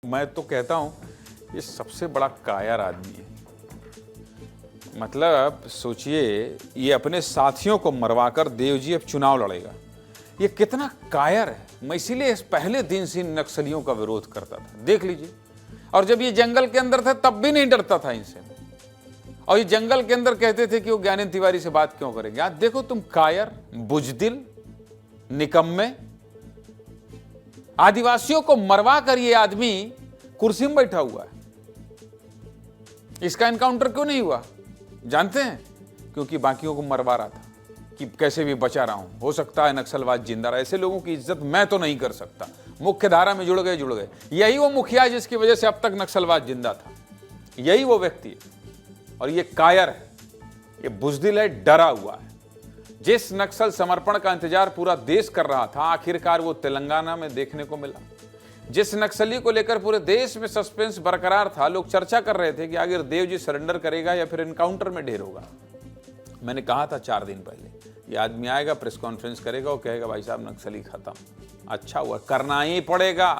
मैं तो कहता हूं ये सबसे बड़ा कायर आदमी है। मतलब सोचिए, ये अपने साथियों को मरवाकर देवजी अब चुनाव लड़ेगा। ये कितना कायर है। मैं इसीलिए इस पहले दिन से इन नक्सलियों का विरोध करता था, देख लीजिए। और जब ये जंगल के अंदर थे तब भी नहीं डरता था इनसे। और ये जंगल के अंदर कहते थे कि वो ज्ञानेंद्र तिवारी से बात क्यों करेंगे। आज देखो तुम, कायर, बुजदिल, निकम्मे, आदिवासियों को मरवा कर ये आदमी कुर्सी में बैठा हुआ है। इसका एनकाउंटर क्यों नहीं हुआ जानते हैं? क्योंकि बाकियों को मरवा रहा था कि कैसे भी बचा रहा हूं, हो सकता है नक्सलवाद जिंदा रहा। ऐसे लोगों की इज्जत मैं तो नहीं कर सकता। मुख्य धारा में जुड़ गए। यही वो मुखिया है जिसकी वजह से अब तक नक्सलवाद जिंदा था। यही वो व्यक्ति है। और ये कायर है, ये बुजदिल है, डरा हुआ है। जिस नक्सल समर्पण का इंतजार पूरा देश कर रहा था, आखिरकार वो तेलंगाना में देखने को मिला। जिस नक्सली को लेकर पूरे देश में सस्पेंस बरकरार था, लोग चर्चा कर रहे थे कि आखिर देवजी सरेंडर करेगा या फिर एनकाउंटर में ढेर होगा। मैंने कहा था 4 दिन पहले, ये आदमी आएगा, प्रेस कॉन्फ्रेंस करेगा और कहेगा भाई साहब नक्सली खत्म। अच्छा हुआ, करना ही पड़ेगा,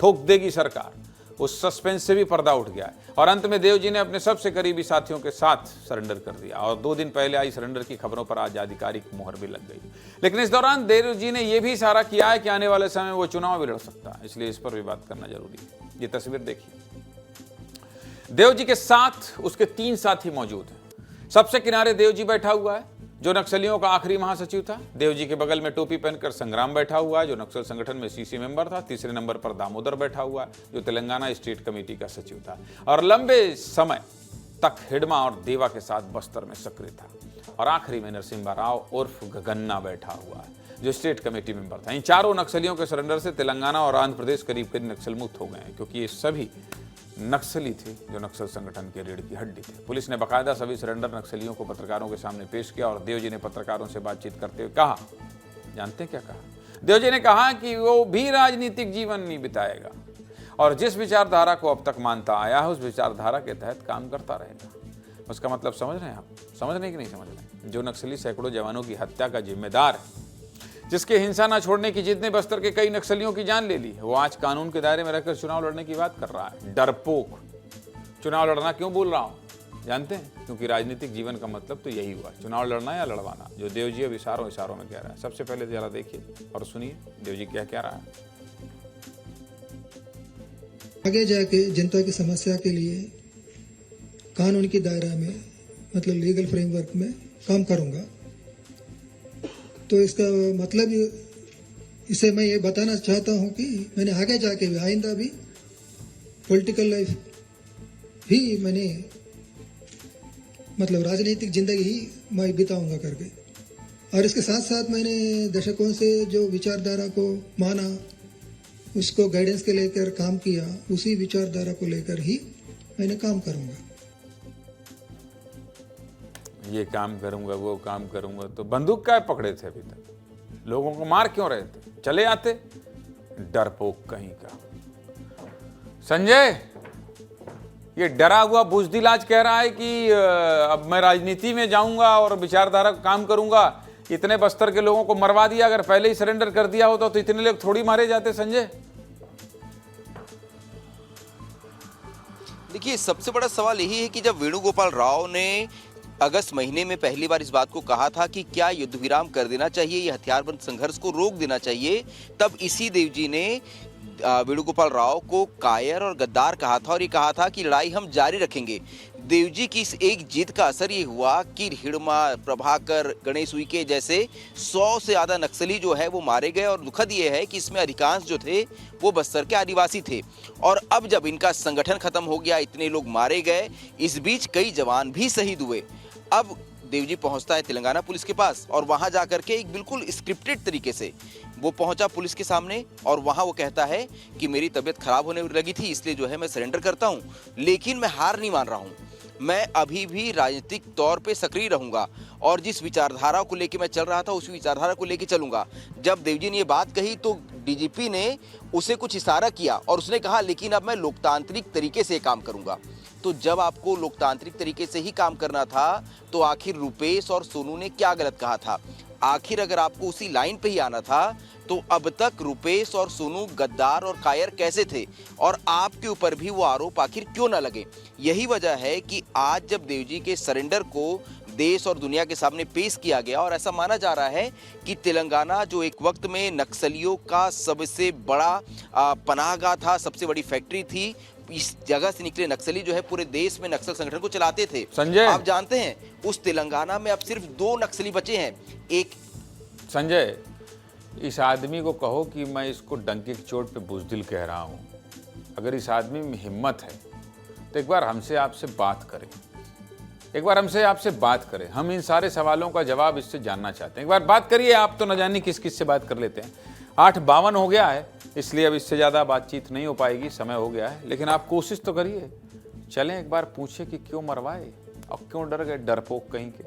ठोक देगी सरकार। उस सस्पेंस से भी पर्दा उठ गया है। और अंत में देवजी ने अपने सबसे करीबी साथियों के साथ सरेंडर कर दिया। और 2 दिन पहले आई सरेंडर की खबरों पर आज आधिकारिक मोहर भी लग गई। लेकिन इस दौरान देवजी ने यह भी इशारा किया है कि आने वाले समय में वो चुनाव भी लड़ सकता है, इसलिए इस पर भी बात करना जरूरी है। ये तस्वीर देखिए, देवजी के साथ उसके 3 साथी मौजूद हैं। सबसे किनारे देवजी बैठा हुआ है, जो नक्सलियों का आखिरी महासचिव था। देवजी के बगल में टोपी पहनकर संग्राम बैठा हुआ है, जो नक्सल संगठन में सीसी मेंबर था। तीसरे नंबर पर दामोदर बैठा हुआ है, जो तेलंगाना स्टेट कमेटी का सचिव था और लंबे समय तक हिडमा और देवा के साथ बस्तर में सक्रिय था। और आखिरी में नरसिम्हा राव उर्फ गगन्ना बैठा हुआ है, जो स्टेट कमेटी मेंबर था। इन चारों नक्सलियों के सरेंडर से तेलंगाना और आंध्र प्रदेश करीब करीब नक्सल मुक्त हो गए हैं, क्योंकि ये सभी नक्सली थे जो नक्सल संगठन के रीढ़ की हड्डी थे। पुलिस ने बाकायदा सभी सरेंडर नक्सलियों को पत्रकारों के सामने पेश किया और देवजी ने पत्रकारों से बातचीत करते हुए कहा, जानते हैं क्या कहा? देवजी ने कहा कि वो भी राजनीतिक जीवन नहीं बिताएगा और जिस विचारधारा को अब तक मानता आया है उस विचारधारा के तहत काम करता रहेगा। उसका मतलब समझ रहे हैं आप? समझ रहे हैं कि नहीं समझ रहे? जो नक्सली सैकड़ों जवानों की हत्या का जिम्मेदार है, जिसके हिंसा न छोड़ने की जिद ने बस्तर के कई नक्सलियों की जान ले ली, वो आज कानून के दायरे में रहकर चुनाव लड़ने की बात कर रहा है। डरपोक। चुनाव लड़ना क्यों बोल रहा हूं जानते हैं? क्योंकि राजनीतिक जीवन का मतलब तो यही हुआ, चुनाव लड़ना या लड़वाना, जो देवजी अब इशारों में कह रहा है। सबसे पहले जरा देखिए और सुनिए देवजी क्या कह रहा है। आगे जाके जनता की समस्या के लिए कानून की दायरा में, मतलब लीगल फ्रेमवर्क में काम करूंगा। तो इसका मतलब इसे मैं ये बताना चाहता हूं कि मैंने आगे जाके भी, आइंदा भी पॉलिटिकल लाइफ भी मैंने, मतलब राजनीतिक जिंदगी ही मैं बिताऊंगा करके। और इसके साथ साथ मैंने दशकों से जो विचारधारा को माना, उसको गाइडेंस के लेकर काम किया, उसी विचारधारा को लेकर ही मैंने काम करूंगा। ये काम करूंगा, वो काम करूंगा, तो बंदूक क्या पकड़े थे अभी तक? लोगों को मार क्यों रहे थे? चले आते। डरपोक कहीं का। संजय, ये डरा हुआ बुजदिल आज कह रहा है कि अब मैं राजनीति में जाऊंगा और विचारधारा का काम करूंगा। इतने बस्तर के लोगों को मरवा दिया, अगर पहले ही सरेंडर कर दिया होता तो इतने लोग थोड़ी मारे जाते। संजय, देखिए, सबसे बड़ा सवाल यही है कि जब वेणुगोपाल राव ने अगस्त महीने में पहली बार इस बात को कहा था कि क्या युद्ध विराम कर देना चाहिए, ये हथियारबंद संघर्ष को रोक देना चाहिए, तब इसी देवजी ने वेणुगोपाल राव को कायर और गद्दार कहा था और ये कहा था कि लड़ाई हम जारी रखेंगे। देवजी की इस एक जीत का असर ये हुआ कि हिडमा, प्रभाकर, गणेश उइके जैसे 100 से ज़्यादा नक्सली जो है वो मारे गए। और दुखद ये है कि इसमें अधिकांश जो थे वो बस्तर के आदिवासी थे। और अब जब इनका संगठन खत्म हो गया, इतने लोग मारे गए, इस बीच कई जवान भी शहीद हुए। अब देवजी पहुंचता है तेलंगाना पुलिस के पास और वहां जाकर के एक बिल्कुल स्क्रिप्टेड तरीके से वो पहुंचा पुलिस के सामने और वहां वो कहता है कि मेरी तबीयत खराब होने लगी थी, इसलिए जो है मैं सरेंडर करता हूं, लेकिन मैं हार नहीं मान रहा हूं, मैं अभी भी राजनीतिक तौर पे सक्रिय रहूंगा और जिस विचारधारा को लेके मैं चल रहा था उसी विचारधारा को लेके चलूंगा। जब देवजी ने ये बात कही तो डीजीपी ने उसे कुछ इशारा किया और उसने कहा लेकिन अब मैं लोकतांत्रिक तरीके से काम करूंगा। तो जब आपको लोकतांत्रिक तरीके से ही काम करना था तो आखिर रुपेश और सोनू ने क्या गलत कहा था? आखिर अगर आपको उसी लाइन पे ही आना था तो अब तक रुपेश और सोनू गद्दार और कायर कैसे थे और आपके ऊपर भी वो आरोप आखिर क्यों ना लगे। यही वजह है कि आज जब देवजी के सरेंडर को देश और दुनिया के सामने पेश किया गया और ऐसा माना जा रहा है कि तेलंगाना जो एक वक्त में नक्सलियों का सबसे बड़ा पनाहगाह था, सबसे बड़ी फैक्ट्री थी, इस जगह से निकले नक्सली जो है पूरे देश में नक्सल संगठन को चलाते थे। संजय, आप जानते हैं उस तेलंगाना में अब सिर्फ 2 नक्सली बचे हैं। एक संजय, इस आदमी को कहो कि मैं इसको डंके की चोट पे बुजदिल कह रहा हूं। अगर इस आदमी में हिम्मत है तो एक बार हमसे आपसे बात करें, एक बार हमसे आपसे बात करें। हम इन सारे सवालों का जवाब इससे जानना चाहते हैं। एक बार बात करिए। आप तो न जाने किस किस से बात कर लेते हैं। 8:52 हो गया है, इसलिए अब इससे ज़्यादा बातचीत नहीं हो पाएगी, समय हो गया है। लेकिन आप कोशिश तो करिए, चलें एक बार पूछे कि क्यों मरवाए और क्यों डर गए, डरपोक कहीं के।